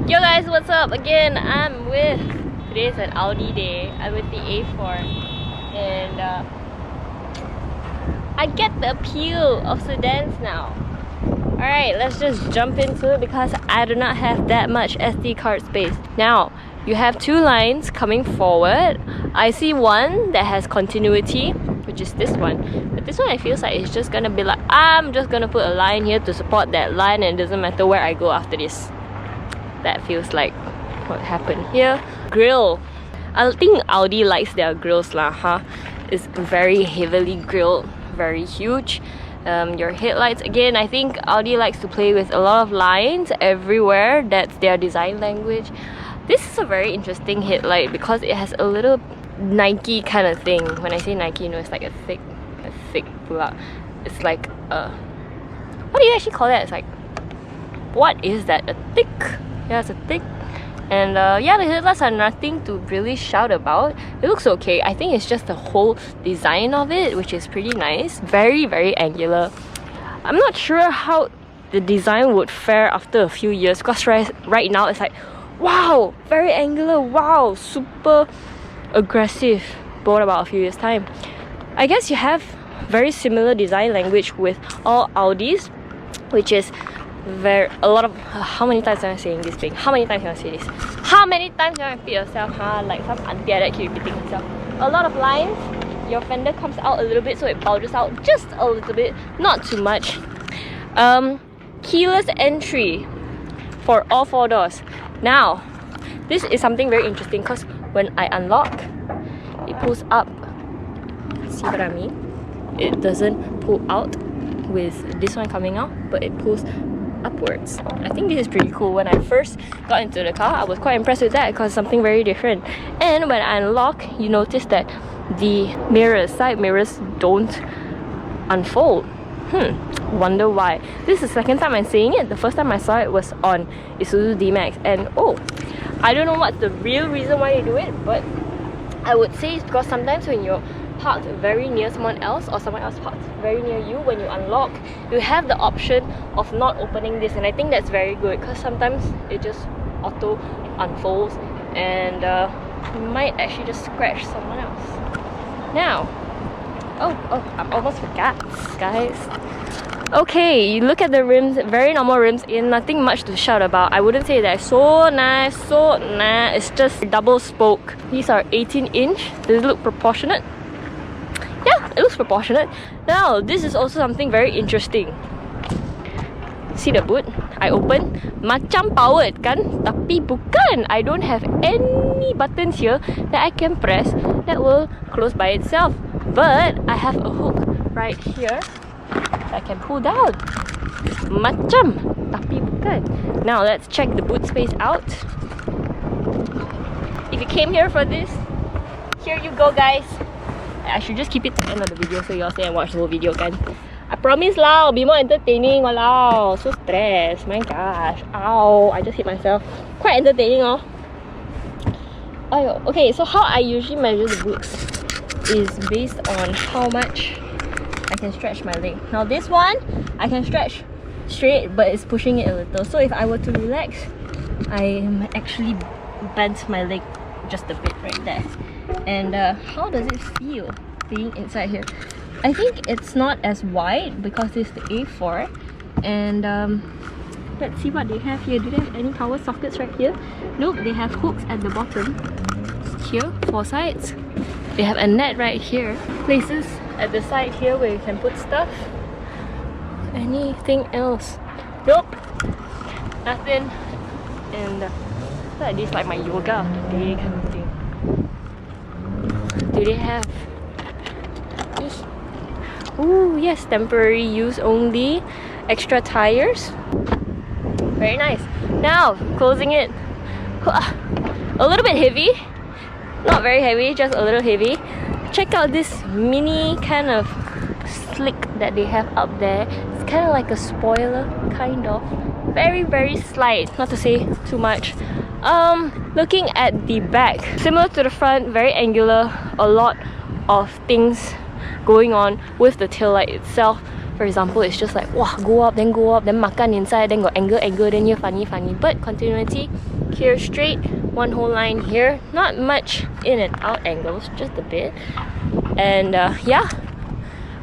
Yo guys, what's up? Again, today's an Audi day. I'm with the A4 and I get the appeal of sedans now. Alright, let's just jump into it because I do not have that much SD card space. Now, you have two lines coming forward. I see one that has continuity, which is this one. But this one I feels like it's just gonna be like, I'm just gonna put a line here to support that line and it doesn't matter where I go after this. That feels like what happened here. Grill. I think Audi likes their grills lah, huh? It's very heavily grilled, very huge. Your headlights, again, I think Audi likes to play with a lot of lines everywhere. That's their design language. This is a very interesting headlight because it has a little Nike kind of thing. When I say Nike, you know, it's like a thick pula. It's like what do you actually call that? It's like, what is that? A thick? Yeah, it's a thick. And yeah, the headlights are nothing to really shout about. It looks okay. I think it's just the whole design of it, which is pretty nice. Very, very angular. I'm not sure how the design would fare after a few years because right now it's like, wow, very angular, wow, super aggressive. But what about a few years time? I guess you have very similar design language with all Audis, which is a lot of how many times am I saying this thing? How many times can I say this? How many times can I repeat yourself? Like some auntie that keep repeating herself. A lot of lines. Your fender comes out a little bit, so it bulges out just a little bit, not too much. Keyless entry for all four doors. Now, this is something very interesting because when I unlock, it pulls up. See what I mean? It doesn't pull out with this one coming out, but it pulls upwards. I think this is pretty cool. When I first got into the car, I was quite impressed with that because it's something very different. And when I unlock, you notice that the side mirrors don't unfold. Wonder why. This is the second time I'm seeing it. The first time I saw it was on Isuzu D-Max, and I don't know what's the real reason why you do it, but I would say it's because sometimes when you're parked very near someone else or someone else parked very near you, when you unlock, you have the option of not opening this, and I think that's very good because sometimes it just auto unfolds and you might actually just scratch someone else. Now, I almost forgot, guys. Okay, you look at the rims, very normal rims, nothing much to shout about. I wouldn't say that so nice, it's just double spoke. These are 18-inch. Does it look proportionate? Yeah, it looks proportionate. Now, this is also something very interesting. See the boot? I open. Macam powered kan? Tapi bukan. I don't have any buttons here that I can press that will close by itself. But I have a hook right here that I can pull down. Macam, tapi bukan. Now, let's check the boot space out. If you came here for this, here you go, guys. I should just keep it to the end of the video so you all stay and watch the whole video, kan? I promise lah, it'll be more entertaining. Walao, so stressed. My gosh. Ow, I just hit myself. Quite entertaining, oh. Okay, so how I usually measure the boots is based on how much I can stretch my leg. Now this one, I can stretch straight, but it's pushing it a little. So if I were to relax, I actually bent my leg just a bit right there. And how does it feel being inside here? I think it's not as wide because it's the A4. And let's see what they have here. Do they have any power sockets right here? Nope, they have hooks at the bottom. Here, 4 sides. They have a net right here. Places at the side here where you can put stuff. Anything else? Nope, nothing. And like this, like my yoga day kind of thing. Do they have? Ooh, yes, temporary use only. Extra tires. Very nice. Now, closing it. A little bit heavy. Not very heavy, just a little heavy. Check out this mini kind of slick that they have up there. It's kind of like a spoiler, kind of. Very, very slight, not to say too much. Looking at the back, similar to the front, very angular, a lot of things going on with the taillight itself. For example, it's just like, wow, go up, then makan inside, then got angle, then here funny. But continuity, here straight, one whole line here. Not much in and out angles, just a bit. And yeah,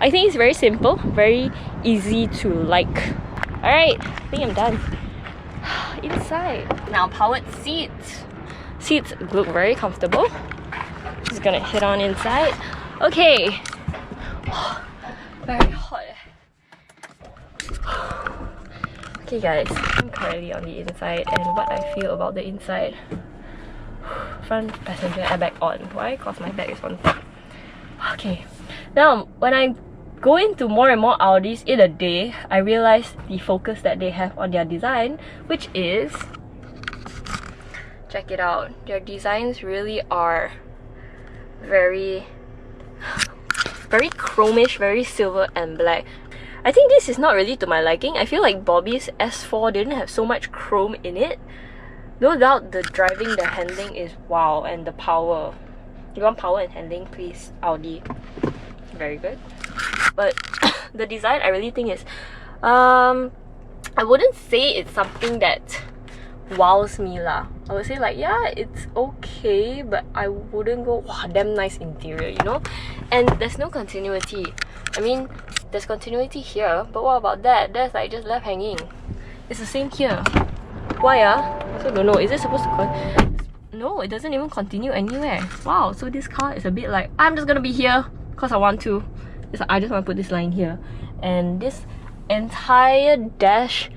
I think it's very simple, very easy to like. Alright, I think I'm done. Inside. Now, powered seats. Seats look very comfortable. Just gonna head on inside. Okay. Very hot. Okay guys, I'm currently on the inside and what I feel about the inside. Front passenger airbag on. Why? Because my bag is on top. Okay. Now, when I go into more and more Audis in a day, I realize the focus that they have on their design, which is, check it out, their designs really are very chromish, very silver and black. I think this is not really to my liking. I feel like Bobby's S4 didn't have so much chrome in it. No doubt the driving, the handling is wow, and the power. You want power and handling, please, Audi. Very good. But the design, I really think is I wouldn't say it's something that wows me lah. I would say like, yeah, it's okay, but I wouldn't go, wow, damn nice interior, you know. And there's no continuity. I mean, there's continuity here, but what about that? That's like just left hanging. It's the same here. Why I also don't know. Is it supposed to no, it doesn't even continue anywhere. Wow, so this car is a bit like, I'm just gonna be here because I want to. I just want to put this line here. And this entire dash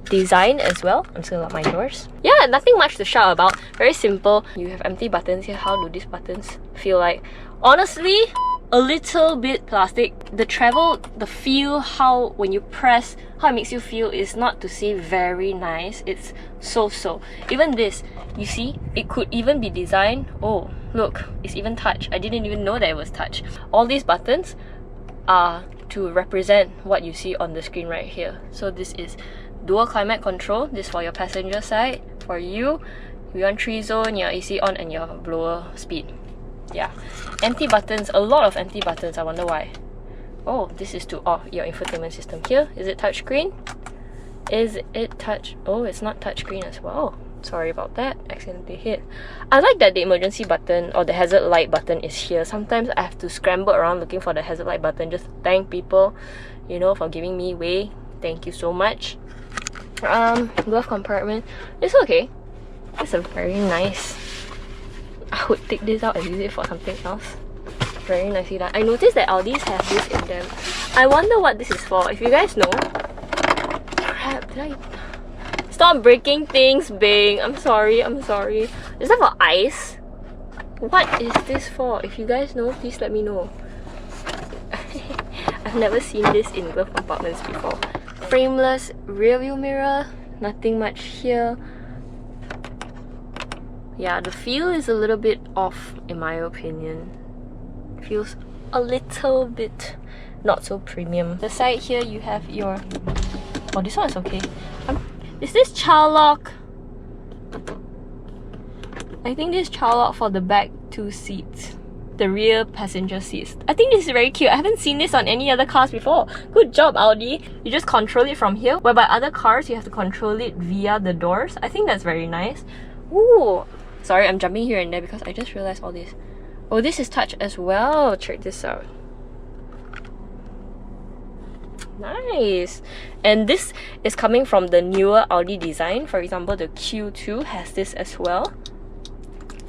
design as well. I'm just gonna lock my doors. Yeah, nothing much to shout about. Very simple. You have empty buttons here. How do these buttons feel like? Honestly, a little bit plastic. The travel, the feel, how when you press, how it makes you feel is not to say very nice. It's so. Even this, you see, it could even be designed. Oh, look, it's even touch. I didn't even know that it was touch. All these buttons are to represent what you see on the screen right here. So this is dual climate control. This for your passenger side. For you want 3-zone, your AC on, and your blower speed. Yeah, empty buttons, a lot of empty buttons. I wonder why. Oh, this is to off your infotainment system. Here, is it touchscreen? Is it touch? Oh, it's not touchscreen as well. Sorry about that, accidentally hit. I like that the emergency button or the hazard light button is here. Sometimes I have to scramble around looking for the hazard light button. Just thank people, you know, for giving me way. Thank you so much. Glove compartment. It's okay. It's a very nice. I would take this out and use it for something else. Very nicely done. I noticed that Audis have this in them. I wonder what this is for. If you guys know. Crap, did I... Stop breaking things, Bing. I'm sorry. Is that for ice? What is this for? If you guys know, please let me know. I've never seen this in glove compartments before. Frameless rear view mirror. Nothing much here. Yeah, the feel is a little bit off in my opinion. Feels a little bit not so premium. The side here you have your... Oh, this one is okay. Is this child lock? I think this child lock for the back 2 seats. The rear passenger seats. I think this is very cute. I haven't seen this on any other cars before. Good job, Audi. You just control it from here. Whereby other cars, you have to control it via the doors. I think that's very nice. Ooh. Sorry, I'm jumping here and there because I just realized all this. Oh, this is touch as well. Check this out. Nice. And this is coming from the newer Audi design. For example, the Q2 has this as well.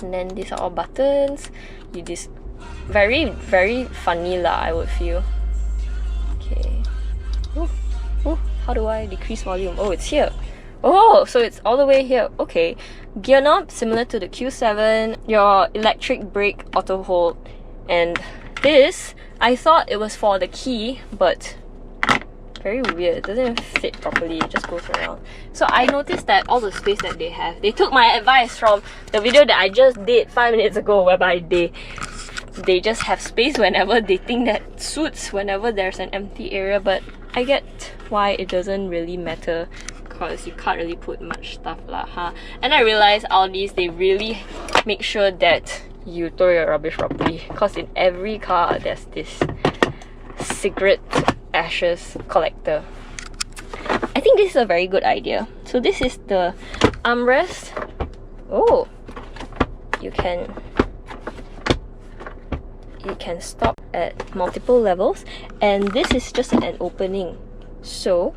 And then these are all buttons. You just very funny lah, I would feel. Okay. Ooh, how do I decrease volume? Oh, it's here. Oh, so it's all the way here. Okay. Gear knob, similar to the Q7. Your electric brake auto hold. And this, I thought it was for the key, but very weird. It doesn't even fit properly. It just goes around. So I noticed that all the space that they have, they took my advice from the video that I just did 5 minutes ago, whereby they just have space whenever they think that suits, whenever there's an empty area. But I get why it doesn't really matter, because you can't really put much stuff lah, huh? And I realized Audis, they really make sure that you throw your rubbish properly, because in every car there's this cigarette ashes collector. I think this is a very good idea. So this is the armrest. Oh, you can stop at multiple levels, and this is just an opening, so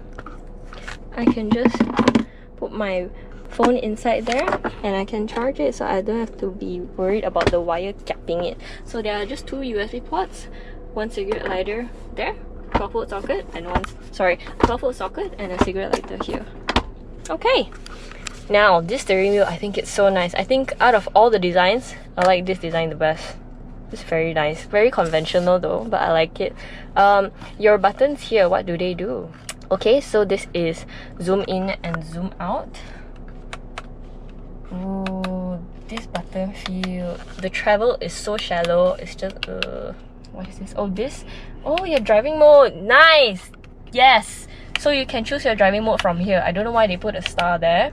I can just put my phone inside there and I can charge it, so I don't have to be worried about the wire capping it. So there are just two USB ports, one cigarette lighter there, 12-volt socket, and 12-volt socket and a cigarette lighter here. Okay, now this steering wheel, I think it's so nice. I think out of all the designs, I like this design the best. It's very nice, very conventional though, but I like it. Your buttons here, what do they do? Okay, so this is zoom in and zoom out. Ooh, this button feel, the travel is so shallow. It's just what is this? Oh, your driving mode. Nice. Yes, so you can choose your driving mode from here. I don't know why they put a star there.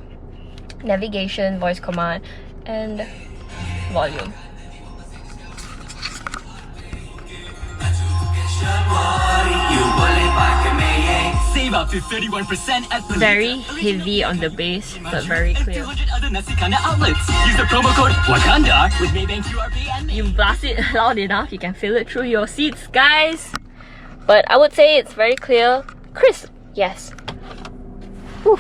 Navigation, voice command, and volume. Save up to 31% at very heavy on the bass, but very clear. 200 other Nasikana outlets. Use the promo code Wakanda with Maybank QRP and You blast it loud enough, you can feel it through your seats, guys. But I would say it's very clear, crisp. Yes. Whew.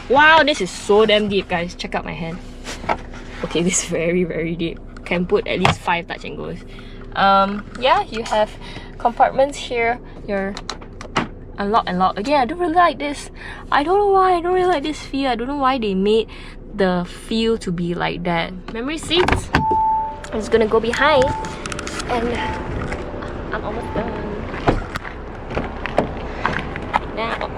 Wow, this is so damn deep, guys. Check out my hand. Okay, this is very, very deep. Can put at least 5 touch and goes. Yeah, you have compartments here. Your unlock and lock. Again, I don't really like this. I don't know why. I don't really like this feel. I don't know why they made the feel to be like that. Memory seats. I'm just gonna go behind, and I'm almost done. Now,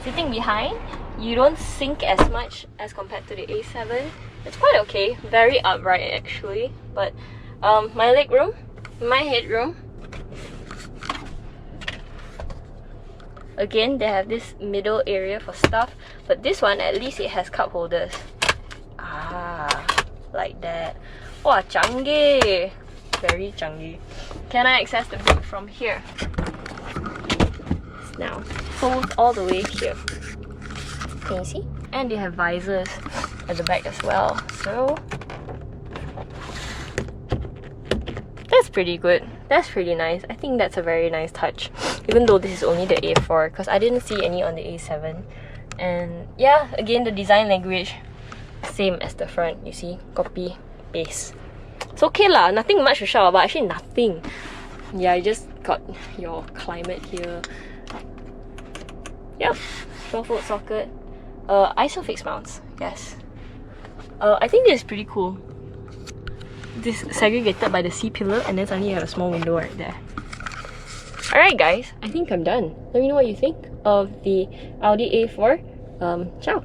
sitting behind, you don't sink as much as compared to the A7. It's quite okay. Very upright actually. But my leg room, my headroom. Again, they have this middle area for stuff, but this one, at least it has cup holders. Ah, like that. Wow, canggih. Very canggih. Can I access the boot from here? Now, hold all the way here. Can you see? And they have visors at the back as well. So that's pretty good. That's pretty nice. I think that's a very nice touch. Even though this is only the A4, because I didn't see any on the A7. And yeah, again, the design language, same as the front. You see, copy, paste. It's okay lah, nothing much to shout about. Actually, nothing. Yeah, you just got your climate here. Yep, 12-volt socket. Isofix mounts, yes. I think this is pretty cool. This segregated by the C-pillar, and then suddenly you have a small window right there. Alright guys, I think I'm done. Let me know what you think of the Audi A4. Ciao!